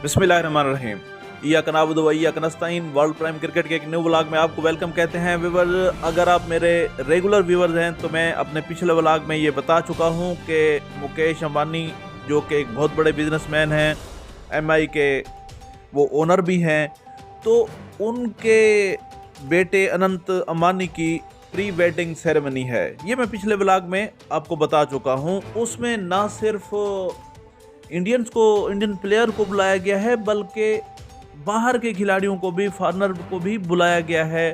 बिस्मिल्लाहिर्रहमानिर्रहीम। इय्याक नअबुदु व इय्याक नस्तईन। World prime cricket के एक न्यू व्लॉग में आपको वेलकम कहते हैं। व्यूवर, अगर आप मेरे रेगुलर व्यूवर्स हैं तो मैं अपने पिछले व्लॉग में ये बता चुका हूँ कि मुकेश अंबानी जो कि एक बहुत बड़े बिजनेसमैन हैं, एमआई के वो ओनर भी हैं, तो उनके बेटे अनंत अंबानी की प्री वेडिंग सेरेमनी है। ये मैं पिछले व्लॉग में आपको बता चुका हूँ। उसमें ना सिर्फ इंडियन प्लेयर को बुलाया गया है, बल्कि बाहर के खिलाड़ियों को भी, फॉरेनर को भी बुलाया गया है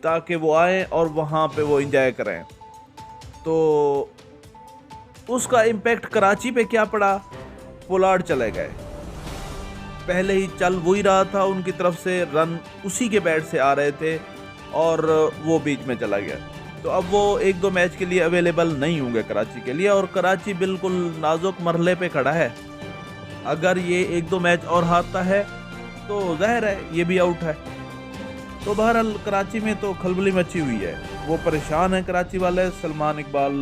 ताकि वो आए और वहाँ पे वो एंजॉय करें। तो उसका इम्पैक्ट कराची पे क्या पड़ा? पोलार्ड चले गए। पहले ही चल वही रहा था, उनकी तरफ से रन उसी के बैट से आ रहे थे और वो बीच में चला गया। तो अब वो एक दो मैच के लिए अवेलेबल नहीं होंगे कराची के लिए, और कराची बिल्कुल नाजुक मरहले पे खड़ा है। अगर ये एक दो मैच और हारता है तो जाहिर है ये भी आउट है। तो बहरहाल कराची में तो खलबली मची हुई है, वो परेशान है कराची वाले। सलमान इकबाल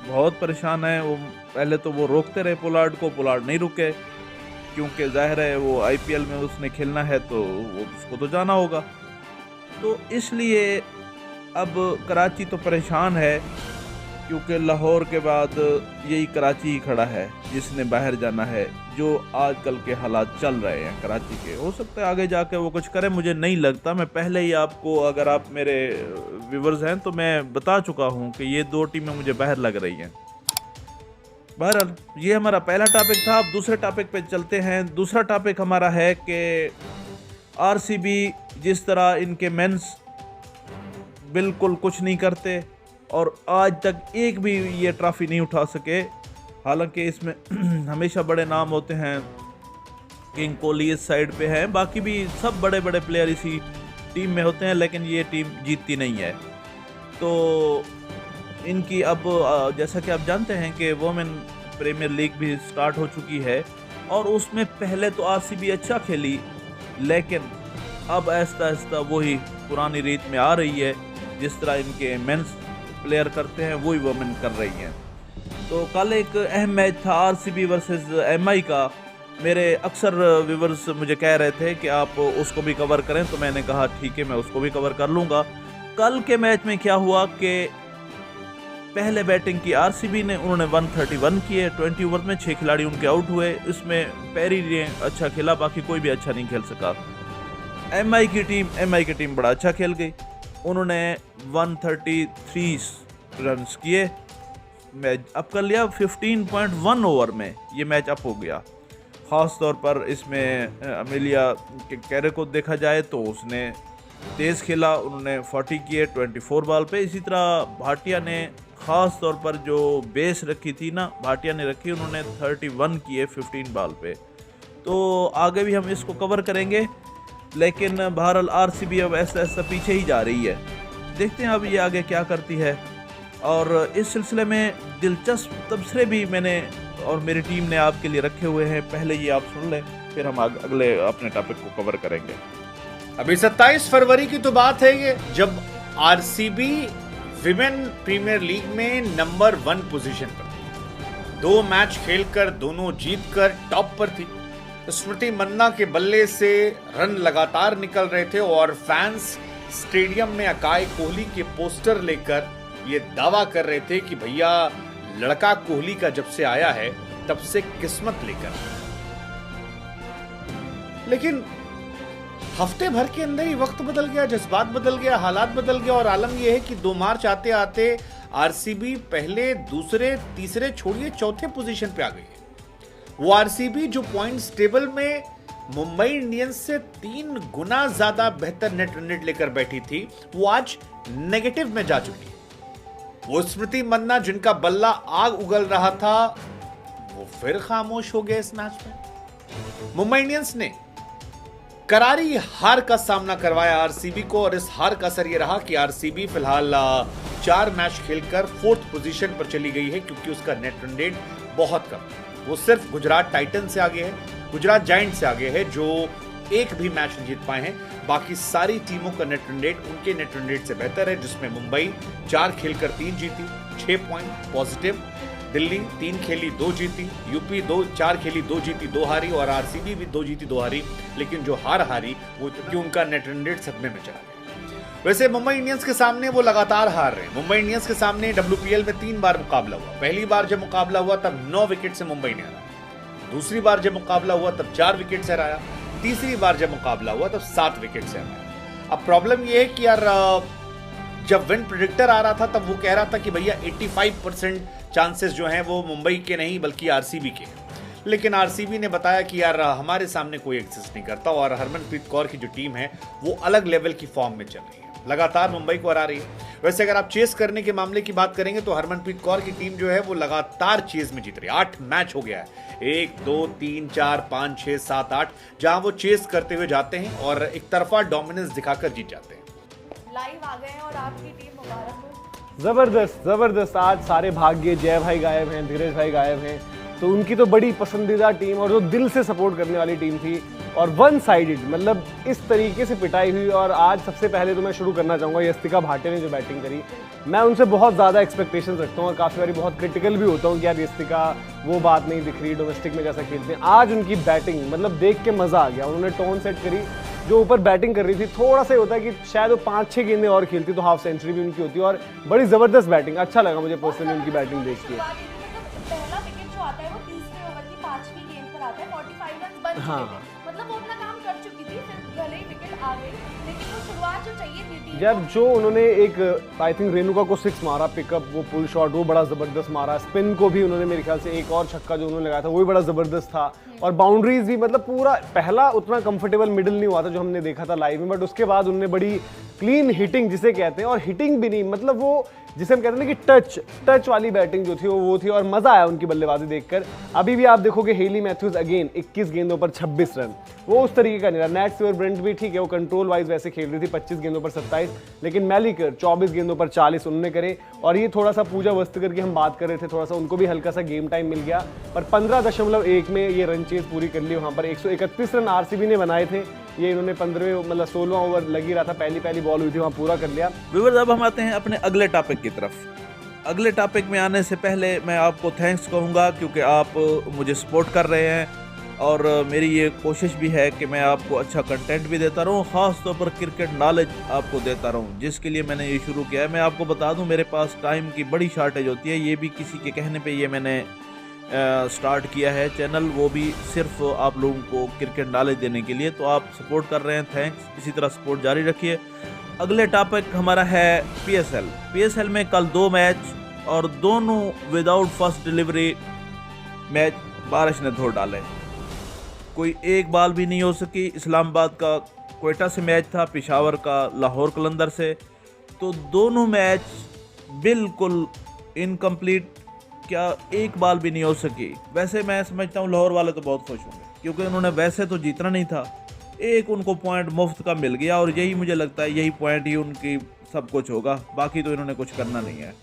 बहुत परेशान है। वो पहले तो वो रोकते रहे पोलार्ड को, पोलार्ड नहीं रुके क्योंकि जाहिर है वो आईपीएल में उसने खेलना है तो वो उसको तो जाना होगा। तो इसलिए अब कराची तो परेशान है क्योंकि लाहौर के बाद यही कराची ही खड़ा है जिसने बाहर जाना है। जो आजकल के हालात चल रहे हैं कराची के, हो सकता है आगे जाके वो कुछ करे, मुझे नहीं लगता। मैं पहले ही आपको, अगर आप मेरे व्यूवर्स हैं तो मैं बता चुका हूं कि ये दो टीमें मुझे बाहर लग रही हैं। बहरहाल ये हमारा पहला टॉपिक था। अब दूसरे टॉपिक पे चलते हैं। दूसरा टॉपिक हमारा है कि आरसीबी जिस तरह इनके मेंस बिल्कुल कुछ नहीं करते और आज तक एक भी ये ट्रॉफी नहीं उठा सके। हालांकि इसमें हमेशा बड़े नाम होते हैं, किंग कोहली इस साइड पे है, बाकी भी सब बड़े बड़े प्लेयर इसी टीम में होते हैं, लेकिन ये टीम जीतती नहीं है। तो इनकी अब जैसा कि आप जानते हैं कि वोमेन प्रीमियर लीग भी स्टार्ट हो चुकी है और उसमें पहले तो आरसीबी अच्छा खेली, लेकिन अब आहिस्ता आहिस्ता वही पुरानी रीत में आ रही है। जिस तरह इनके मेंस प्लेयर करते हैं वही वोमेन कर रही हैं। तो कल एक अहम मैच था आरसीबी वर्सेस एमआई का। मेरे अक्सर व्यूवर्स मुझे कह रहे थे कि आप उसको भी कवर करें, तो मैंने कहा ठीक है, मैं उसको भी कवर कर लूँगा। कल के मैच में क्या हुआ कि पहले बैटिंग की आरसीबी ने, उन्होंने 131 किए 20 ओवर में, 6 खिलाड़ी उनके आउट हुए। इसमें पेरी ने अच्छा खेला, बाकी कोई भी अच्छा नहीं खेल सका। एमआई की टीम बड़ा अच्छा खेल गई। उन्होंने 133 रन्स किए, मैच अप कर लिया। 15.1 ओवर में ये मैच अप हो गया। ख़ास तौर पर इसमें अमेलिया के कैरे को देखा जाए तो उसने तेज़ खेला, उन्होंने 40 किए 24 बॉल पे। इसी तरह भाटिया ने ख़ास तौर पर जो बेस रखी थी ना, भाटिया ने रखी, उन्होंने 31 किए 15 बॉल पे। तो आगे भी हम इसको कवर करेंगे, लेकिन बहरहाल आरसीबी अब ऐसा ऐसा पीछे ही जा रही है। देखते हैं अब ये आगे क्या करती है। और इस सिलसिले में दिलचस्प तबसरे भी मैंने और मेरी टीम ने आपके लिए रखे हुए हैं। पहले ये आप सुन लें, फिर हम अगले अपने टॉपिक को कवर करेंगे। अभी 27 फरवरी की तो बात है ये, जब आरसीबी विमेन प्रीमियर लीग में नंबर 1 पोजीशन पर थी। 2 मैच खेलकर दोनों जीतकर टॉप पर थी। स्मृति मन्ना के बल्ले से रन लगातार निकल रहे थे और फैंस स्टेडियम में अकाई कोहली के पोस्टर लेकर ये दावा कर रहे थे कि भैया लड़का कोहली का जब से आया है तब से किस्मत लेकर। लेकिन हफ्ते भर के अंदर ही वक्त बदल गया, जज्बात बदल गया, हालात बदल गया और आलम यह है कि 2 मार्च आते आते आरसीबी पहले, दूसरे, तीसरे, छोड़िए चौथे पोजीशन पे आ गई है। वो आरसीबी जो पॉइंट्स टेबल में मुंबई इंडियंस से 3 गुना ज्यादा बेहतर नेट रन रेट लेकर बैठी थी, वो आज नेगेटिव में जा चुकी है। वो स्मृति मन्ना जिनका बल्ला आग उगल रहा था, वो फिर खामोश हो गए इस मैच में। मुंबई इंडियंस ने करारी हार का सामना करवाया आरसीबी को और इस हार का असर यह रहा कि आरसीबी फिलहाल 4 मैच खेलकर 4th पोजीशन पर चली गई है, क्योंकि उसका नेट रन रेट बहुत कम है। वो सिर्फ गुजरात टाइटन से आगे है, गुजरात जायंट से आगे है, जो एक भी मैच नहीं जीत पाए हैं। बाकी सारी टीमों का नेट रन रेट उनके नेट रन रेट से बेहतर है, जिसमें मुंबई 4 खेलकर 3 जीती, 6 पॉइंट पॉजिटिव। दिल्ली 3 खेली 2 जीती, यूपी 4 खेली 2 जीती 2 हारी, और आरसीबी भी 2 जीती 2 हारी। लेकिन जो हारी वो कि उनका नेट रन रेट सदमे में चला गया। वैसे मुंबई इंडियंस के सामने वो लगातार हार रहे हैं। मुंबई इंडियंस के सामने WPL में 3 बार मुकाबला हुआ। पहली बार जब मुकाबला हुआ तब 9 विकेट से मुंबई ने हराया। दूसरी बार जब मुकाबला हुआ तब 4 विकेट से हराया। तीसरी बार जब मुकाबला हुआ तब 7 विकेट से हराया। अब प्रॉब्लम ये है कि यार जब विन प्रेडिक्टर आ रहा था तब वो कह रहा था कि भैया 85% चांसेस जो हैं वो मुंबई के नहीं बल्कि आरसीबी के हैं। लेकिन आरसीबी ने बताया कि यार हमारे सामने कोई एग्जिस्ट नहीं करता, और हरमनप्रीत कौर की जो टीम है वो अलग लेवल की फॉर्म में चल रही है, लगातार मुंबई को हरा रही है। वैसे अगर आप चेस करने के मामले की बात करेंगे तो हरमनप्रीत कौर की टीम जो है वो लगातार चेस में जीत रही है। 8 मैच हो गया है, 1 2 3 4 5 6 7 8, जहां वो चेस करते हुए जाते हैं और एक तरफा डोमिनेंस दिखाकर जीत जाते हैं। लाइव आ गए हैं और आपकी टीम मुबारक हो। जबरदस्त आज सारे भाग्य, जय भाई गायब हैं, धीरज भाई गायब हैं, तो उनकी तो बड़ी पसंदीदा टीम और जो दिल से सपोर्ट करने वाली टीम थी, और वन साइडेड मतलब इस तरीके से पिटाई हुई। और आज सबसे पहले तो मैं शुरू करना चाहूँगा यस्तिका भाटे ने जो बैटिंग करी, मैं उनसे बहुत ज़्यादा एक्सपेक्टेशंस रखता हूँ और काफ़ी बारी बहुत क्रिटिकल भी होता हूँ कि यार यस्तिका वो बात नहीं दिख रही डोमेस्टिक में जैसा खेलते हैं। आज उनकी बैटिंग मतलब देख के मज़ा आ गया। उन्होंने टोन सेट करी, जो ऊपर बैटिंग कर रही थी थोड़ा सा होता है कि शायद वो 5-6 गेंदें और खेलती तो हाफ सेंचुरी भी उनकी होती, और बड़ी ज़बरदस्त बैटिंग, अच्छा लगा मुझे पर्सनली उनकी बैटिंग देख के। पहला विकेट जो आता है वो 30वें ओवर की 5वीं गेंद पर आता है, 45 रन बन चुके थे, मतलब वो अपना काम कर चुकी थी, फिर भले ही विकेट आ गई, लेकिन वो शुरुआत जो चाहिए थी टीम यार जो उन्होंने एक आई थिंक रेणुका को 6 मारा, पिकअप वो पुल शॉट वो बड़ा जबरदस्त मारा, स्पिन को भी उन्होंने मेरे ख्याल से एक और छक्का जो उन्होंने लगाया था वो भी बड़ा जबरदस्त था, और बाउंड्रीज भी मतलब पूरा पहला उतना कंफर्टेबल मिडिल नहीं हुआ था जो हमने देखा था लाइव में, बट उसके बाद उन्होंने बड़ी क्लीन हिटिंग जिसे कहते हैं, और हिटिंग भी नहीं मतलब वो जिसे हम कहते हैं ना कि टच वाली बैटिंग जो थी वो थी, और मजा आया उनकी बल्लेबाजी देखकर। अभी भी आप देखोगे हेली मैथ्यूज अगेन 21 गेंदों पर 26 रन, वो उस तरीके का नहीं रहा। नेट स्टीवर ब्रेंट भी ठीक है, वो कंट्रोल वाइज वैसे खेल रही थी 25 गेंदों पर 27, लेकिन मैलिकर 24 गेंदों पर 40 उन्होंने करे। और ये थोड़ा सा पूजा वस्त्रकर की हम बात कर रहे थे, थोड़ा सा उनको भी हल्का सा गेम टाइम मिल गया, पर 15.1 में ये रन चेज पूरी कर ली। वहाँ पर 131 रन आरसीबी ने बनाए थे, ये इन्होंने 15वें मतलब 16वां ओवर लगी रहा था, पहली बॉल हुई थी वहाँ पूरा कर लिया। व्यूअर्स अब हम आते हैं अपने अगले टॉपिक की तरफ। अगले टॉपिक में आने से पहले मैं आपको थैंक्स कहूँगा क्योंकि आप मुझे सपोर्ट कर रहे हैं, और मेरी ये कोशिश भी है कि मैं आपको अच्छा कंटेंट भी देता रहूँ, ख़ास तौर पर क्रिकेट नॉलेज आपको देता रहूँ, जिसके लिए मैंने ये शुरू किया है। मैं आपको बता दूँ मेरे पास टाइम की बड़ी शॉर्टेज होती है, ये भी किसी के कहने पे ये मैंने स्टार्ट किया है चैनल, वो भी सिर्फ आप लोगों को क्रिकेट नॉलेज देने के लिए। तो आप सपोर्ट कर रहे हैं, थैंक्स, इसी तरह सपोर्ट जारी रखिए। अगले टॉपिक हमारा है पीएसएल में कल 2 मैच और दोनों विदाउट फर्स्ट डिलीवरी मैच बारिश ने धो डाले, कोई एक बॉल भी नहीं हो सकी। इस्लामाबाद का क्वेटा से मैच था, पेशावर का लाहौर कलंदर से, तो दोनों मैच बिल्कुल इनकम्प्लीट, क्या एक बॉल भी नहीं हो सकी। वैसे मैं समझता हूँ लाहौर वाले तो बहुत खुश होंगे क्योंकि उन्होंने वैसे तो जीतना नहीं था, एक उनको पॉइंट मुफ्त का मिल गया, और यही मुझे लगता है यही पॉइंट ही उनकी सब कुछ होगा, बाकी तो इन्होंने कुछ करना नहीं है।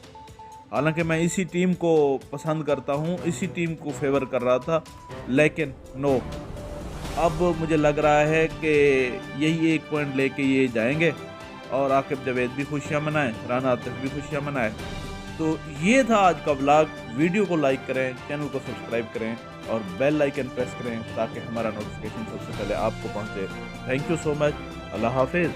हालांकि मैं इसी टीम को पसंद करता हूँ, इसी टीम को फेवर कर रहा था, लेकिन नो, अब मुझे लग रहा है कि यही एक पॉइंट लेके ये जाएंगे और आकिब जावेद भी खुशियाँ मनाएं, राना आतिफ भी खुशियाँ मनाएं। तो ये था आज का व्लॉग। वीडियो को लाइक करें, चैनल को सब्सक्राइब करें और बेल आइकन प्रेस करें ताकि हमारा नोटिफिकेशन सबसे पहले आपको पहुंचे। थैंक यू सो मच, अल्लाह हाफिज़।